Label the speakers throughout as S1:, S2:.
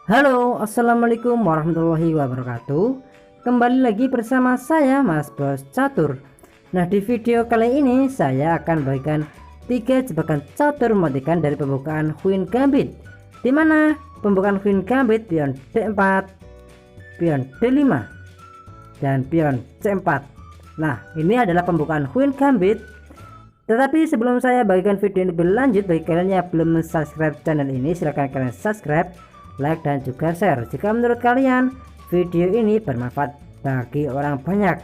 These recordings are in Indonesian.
S1: Halo, assalamualaikum warahmatullahi wabarakatuh. Kembali lagi bersama saya Mas Bos Catur. Nah, di video kali ini saya akan bagikan 3 jebakan catur mematikan dari pembukaan Queen Gambit, dimana pembukaan Queen Gambit pion D4, pion D5, dan pion C4. Nah, ini adalah pembukaan Queen Gambit. Tetapi sebelum saya bagikan video ini lebih lanjut, bagi kalian yang belum subscribe channel ini, silahkan kalian subscribe, like, dan juga share jika menurut kalian video ini bermanfaat bagi orang banyak.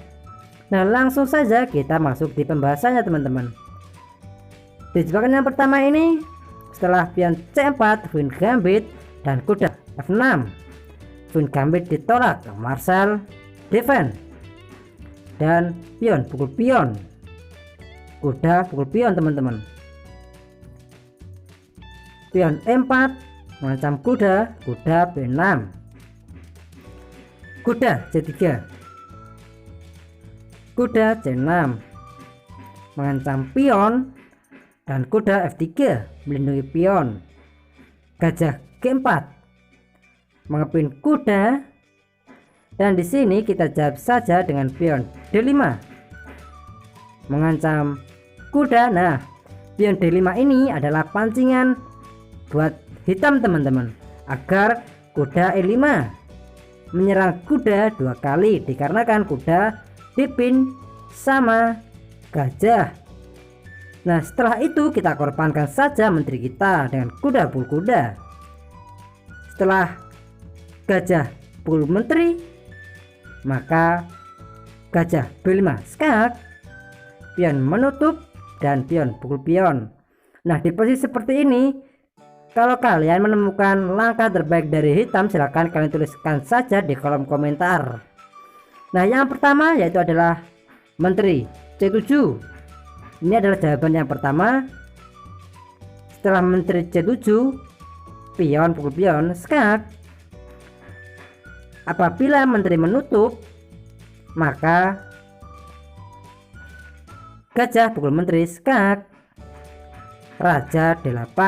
S1: Nah, langsung saja kita masuk di pembahasannya teman-teman. Di jebakan yang pertama ini, setelah pion C4, Queen Gambit dan kuda F6, Queen Gambit ditolak, Marshal defend, dan pion pukul pion, kuda pukul pion teman-teman. Pion E4 mengancam kuda, kuda B6, kuda C3, kuda C6 mengancam pion, dan kuda F3 melindungi pion. Gajah G4 mengepin kuda, dan di sini kita jawab saja dengan pion D5 mengancam kuda. Nah, pion D5 ini adalah pancingan buat hitam teman-teman, agar kuda E5 menyerang kuda 2 kali, dikarenakan kuda dipin sama gajah. Nah, setelah itu kita korbankan saja menteri kita dengan kuda pukul kuda. Setelah gajah pukul menteri, maka gajah B5 skak, pion menutup, dan pion pukul pion. Nah, di posisi seperti ini, kalau kalian menemukan langkah terbaik dari hitam, silahkan kalian tuliskan saja di kolom komentar. Nah, yang pertama yaitu adalah menteri C7. Ini adalah jawaban yang pertama. Setelah menteri C7, pion pukul pion skak. Apabila menteri menutup, maka gajah pukul menteri skak, raja D8,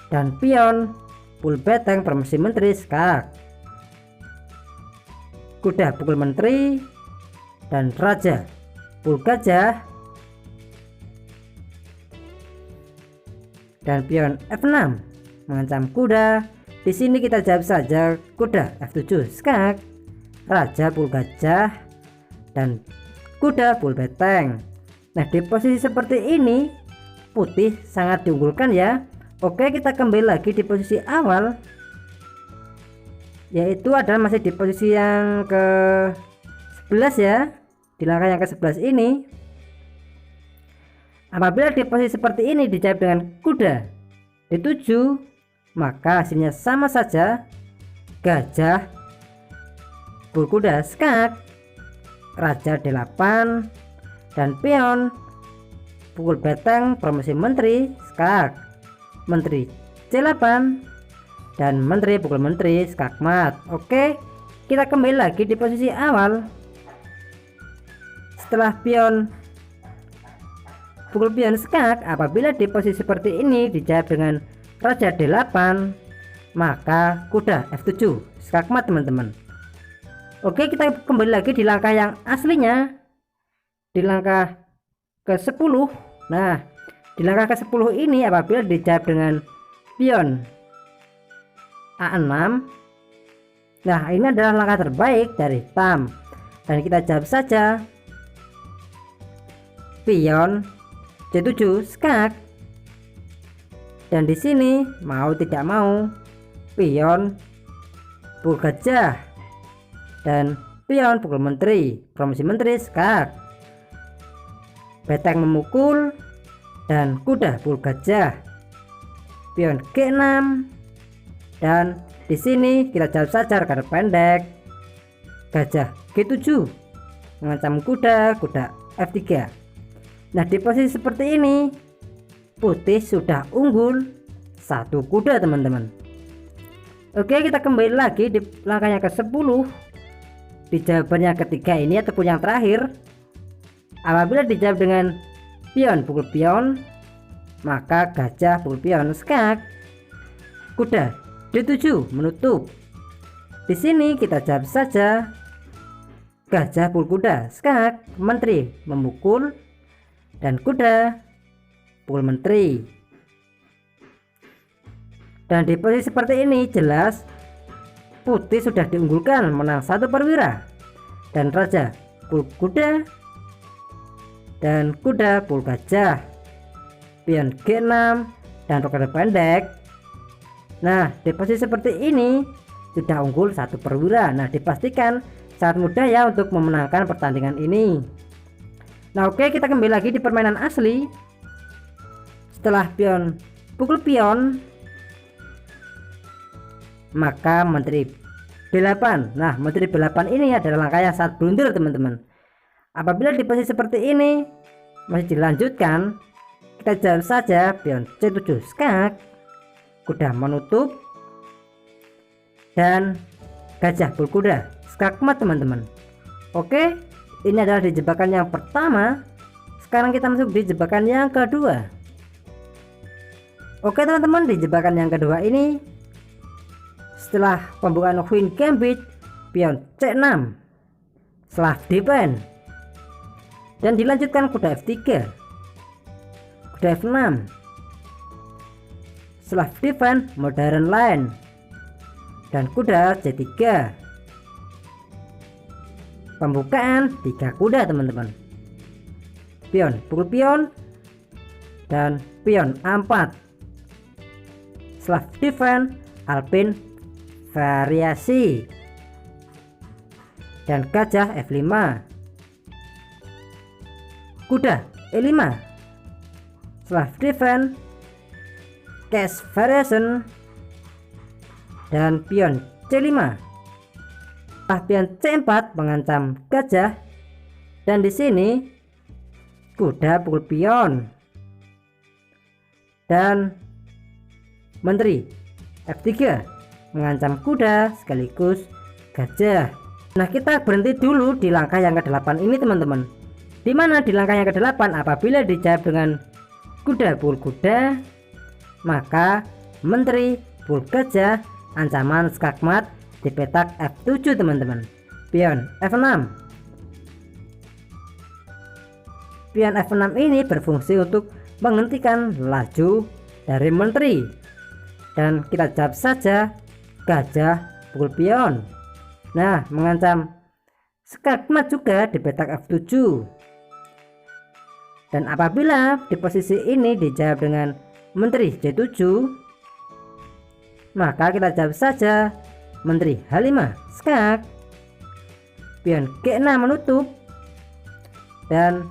S1: dan pion pukul beteng permisi menteri skak, kuda pukul menteri, dan raja pukul gajah, dan pion F6 mengancam kuda. Di sini kita jawab saja kuda F7 skak, raja pukul gajah, dan kuda pukul beteng. Nah, di posisi seperti ini putih sangat diunggulkan ya. Oke, kita kembali lagi di posisi awal, yaitu adalah masih di posisi yang ke 11 ya, di langkah yang ke 11 ini. Apabila di posisi seperti ini dijawab dengan kuda D7, maka hasilnya sama saja, gajah pukul kuda skak, raja D8, dan pion pukul beteng promosi menteri skak, menteri C8, dan menteri pukul menteri skakmat. Oke, kita kembali lagi di posisi awal. Setelah pion pukul pion skak, apabila di posisi seperti ini dijawab dengan raja D8, maka kuda F7 skakmat teman-teman. Oke, kita kembali lagi di langkah yang aslinya, di langkah ke 10. Nah, di langkah ke-10 ini apabila dijawab dengan pion A6, nah ini adalah langkah terbaik dari hitam, dan kita jawab saja pion C7 skak. Dan di sini mau tidak mau pion pukul gajah dan pion pukul menteri promosi menteri skak, beteng memukul, dan kuda pukul gajah, pion G6, dan di sini kita jawab saja rekan pendek, gajah G7 mengancam kuda, kuda F3. Nah, di posisi seperti ini putih sudah unggul 1 kuda teman-teman. Oke, kita kembali lagi di langkah yang ke 10, di jawabannya ketiga ini ataupun yang terakhir. Apabila dijawab dengan pion pukul pion, maka gajah pukul pion skak, kuda D7 menutup. Di sini kita jawab saja gajah pukul kuda skak, menteri memukul, dan kuda pukul menteri. Dan di posisi seperti ini jelas putih sudah diunggulkan menang 1 perwira, dan raja pukul kuda dan kuda pukul gajah, pion G6 dan roket pendek. Nah, di posisi seperti ini sudah unggul 1 perwira. Nah, dipastikan sangat mudah ya untuk memenangkan pertandingan ini. Nah, oke, kita kembali lagi di permainan asli. Setelah pion pukul pion, maka menteri B8. Nah, menteri B8 ini adalah langkah yang sangat blunder teman-teman. Apabila di posisi seperti ini masih dilanjutkan, kita jawab saja pion C7 skak, kuda menutup, dan gajah pukul kuda skakmat teman-teman. Oke, ini adalah di jebakan yang pertama. Sekarang kita masuk di jebakan yang kedua. Oke teman-teman, di jebakan yang kedua ini setelah pembukaan Queen Gambit, pion C6 slash defense, dan dilanjutkan kuda F3, kuda F6 slash defense modern line, dan kuda C3. Pembukaan 3 kuda teman-teman, pion pukul pion dan pion A4 slash defense alpine variasi, dan gajah F5, kuda E5 slash defense cash variation, dan pion C5. Pion C4 mengancam gajah, dan di sini kuda pukul pion dan menteri F3 mengancam kuda sekaligus gajah. Nah, kita berhenti dulu di langkah yang ke-8 ini teman-teman. Dimana di langkah yang ke-8 apabila dijawab dengan kuda pukul kuda, maka menteri pukul gajah, ancaman skakmat di petak F7 teman-teman. Pion F6. Pion F6 ini berfungsi untuk menghentikan laju dari menteri, dan kita jawab saja gajah pukul pion. Nah, mengancam skakmat juga di petak F7. Dan apabila di posisi ini dijawab dengan menteri J7, maka kita jawab saja menteri H5 skak, pion G6 menutup, dan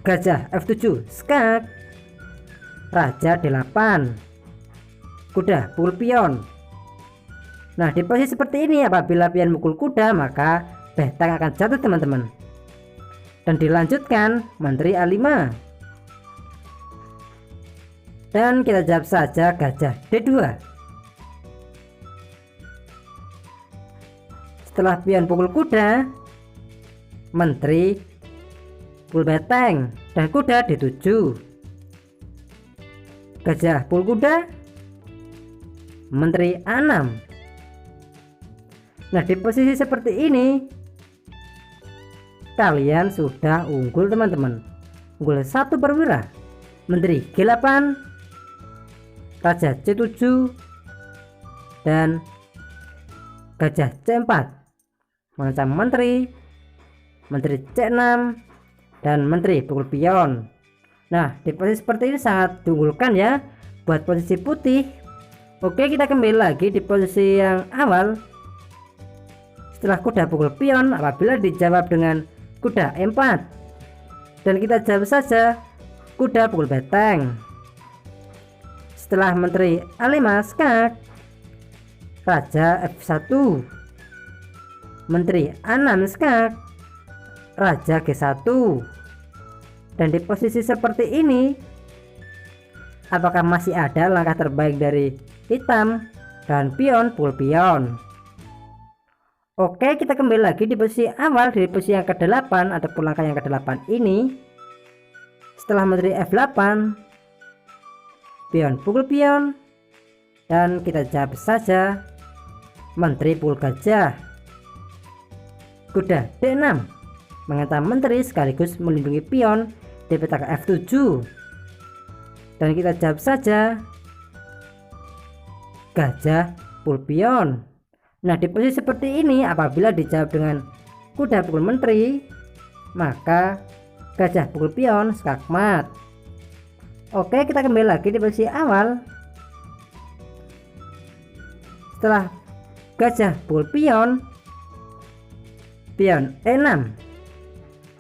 S1: gajah F7 skak, raja D8, kuda pukul pion. Nah, di posisi seperti ini apabila pion mukul kuda maka benteng akan jatuh teman-teman, dan dilanjutkan menteri A5, dan kita jawab saja gajah D2. Setelah pion pukul kuda, menteri pukul beteng dan kuda D7, gajah pukul kuda, menteri A6. Nah, di posisi seperti ini kalian sudah unggul teman-teman, unggul 1 perwira. Menteri G8, raja C7, dan gajah C4 mengancam menteri C6, dan menteri pukul pion. Nah, di posisi seperti ini sangat diunggulkan ya buat posisi putih. Oke, kita kembali lagi di posisi yang awal. Setelah kuda pukul pion apabila dijawab dengan kuda E4, dan kita jawab saja kuda pukul beteng. Setelah menteri A5 skak, raja F1, menteri A6 skak, raja G1. Dan di posisi seperti ini apakah masih ada langkah terbaik dari hitam dan pion pukul pion? Oke, kita kembali lagi di posisi awal, di posisi yang ke-8 ataupun langkah yang ke-8 ini. Setelah menteri F8, pion pukul pion, dan kita jawab saja menteri pul gajah. Kuda D6 mengancam menteri sekaligus melindungi pion di petaka F7, dan kita jawab saja gajah pul pion. Nah, di posisi seperti ini apabila dijawab dengan kuda pukul menteri, maka gajah pukul pion skakmat. Oke, kita kembali lagi di posisi awal. Setelah gajah pukul pion, pion E6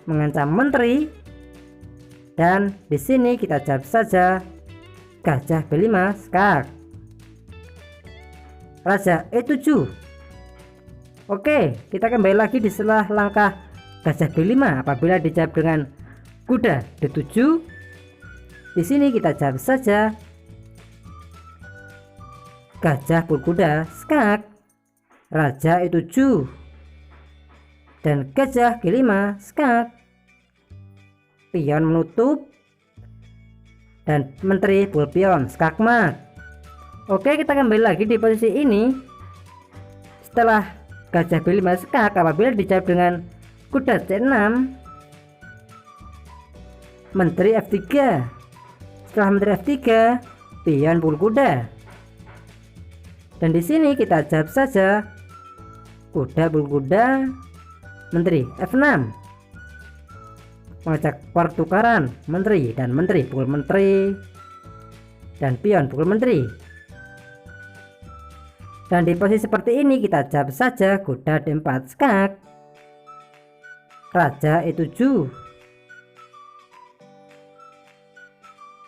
S1: mengancam menteri, dan di sini kita jawab saja gajah B5 skak. Raja E7. Oke, kita kembali lagi di setelah langkah gajah B5 apabila dijawab dengan kuda D7. Di sini kita jawab saja gajah pukul kuda skak, raja E7, dan gajah G5 skak, pion menutup, dan menteri pukul pion skakmat. Oke, kita kembali lagi di posisi ini. Setelah gajah B5 skak apabila dijawab dengan kuda C6, menteri F3. Setelah menteri F3, pion pukul kuda, dan di sini kita jawab saja kuda pukul kuda, menteri F6 mengajak pertukaran menteri, dan menteri pukul menteri, dan pion pukul menteri. Dan di posisi seperti ini kita jawab saja kuda D4 skak, raja E7,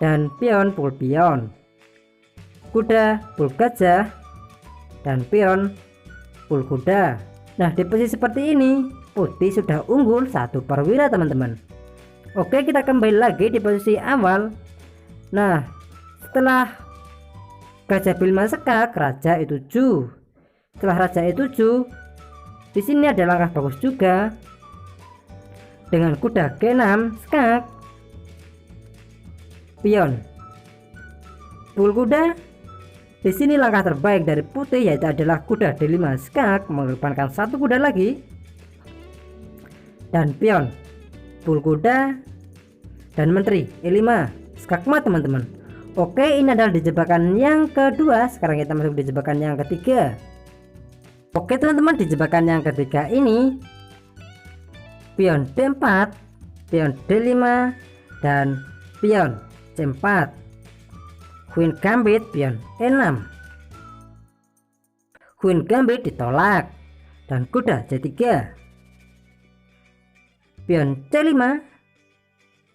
S1: dan pion pukul pion, kuda pukul gajah, dan pion pukul kuda. Nah, di posisi seperti ini putih sudah unggul 1 perwira teman-teman. Oke, kita kembali lagi di posisi awal. Nah, setelah gajah B5 skak, raja E7. Setelah raja E7, di sini ada langkah bagus juga dengan kuda G6 skak, pion pukul kuda. Di sini langkah terbaik dari putih yaitu adalah kuda D5 skak, mengorbankan 1 kuda lagi, dan pion pukul kuda, dan menteri E5 skakmat teman-teman. Oke, ini adalah di jebakan yang kedua. Sekarang kita masuk di jebakan yang ketiga. Oke teman-teman, di jebakan yang ketiga ini pion D4, pion D5, dan pion C4, Queen Gambit, pion E6, Queen Gambit ditolak, dan kuda C3, pion C5,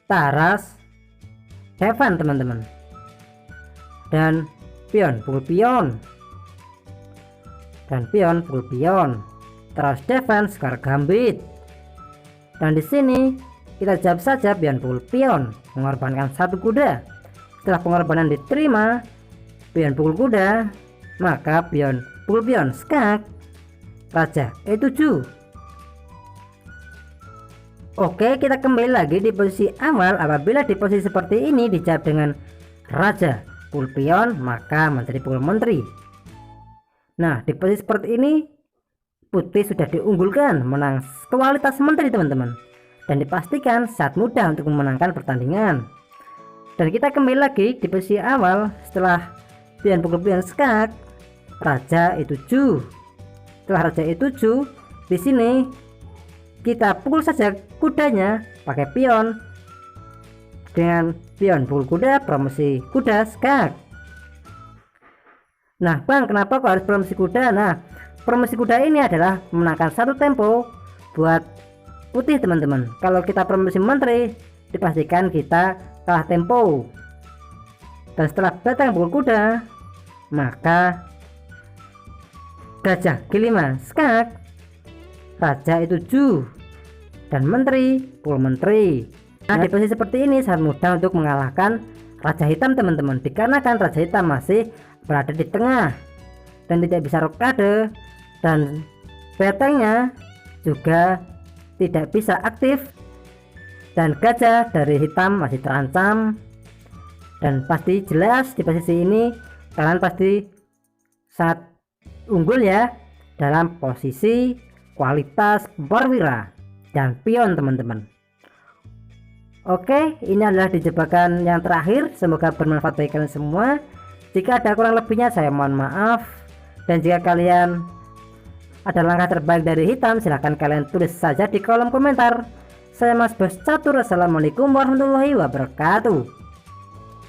S1: taras Heaven teman-teman, dan pion pukul pion, dan pion pukul pion, taras defense skar gambit. Dan di sini kita jawab saja pion pukul pion, mengorbankan 1 kuda. Setelah pengorbanan diterima pion pukul kuda, maka pion pukul pion skak, raja E7. Oke, kita kembali lagi di posisi awal. Apabila di posisi seperti ini dijawab dengan raja pukul pion, maka menteri pukul menteri. Nah, di posisi seperti ini putih sudah diunggulkan menang kualitas menteri teman-teman, dan dipastikan saat mudah untuk memenangkan pertandingan. Dan kita kembali lagi di posisi awal. Setelah pion pukul pion skak, raja E7. Setelah raja E7, di sini kita pukul saja kudanya pakai pion dengan pion pukul kuda, promosi kuda skak. Nah bang, kenapa kok harus promosi kuda? Nah, promosi kuda ini adalah memenangkan 1 tempo buat putih teman-teman. Kalau kita promosi menteri, dipastikan kita kalah tempo. Dan setelah datang pukul kuda, maka gajah G5 skak, raja E7, dan menteri pukul menteri. Nah, di posisi seperti ini sangat mudah untuk mengalahkan raja hitam teman-teman, dikarenakan raja hitam masih berada di tengah dan tidak bisa rokade, dan bentengnya juga tidak bisa aktif, dan gajah dari hitam masih terancam. Dan pasti jelas di posisi ini kalian pasti sangat unggul ya dalam posisi kualitas perwira dan pion teman-teman. Oke, ini adalah jebakan yang terakhir, semoga bermanfaat bagi kalian semua. Jika ada kurang lebihnya saya mohon maaf, dan jika kalian ada langkah terbaik dari hitam silahkan kalian tulis saja di kolom komentar. Saya Mas Bos Catur, assalamualaikum warahmatullahi wabarakatuh.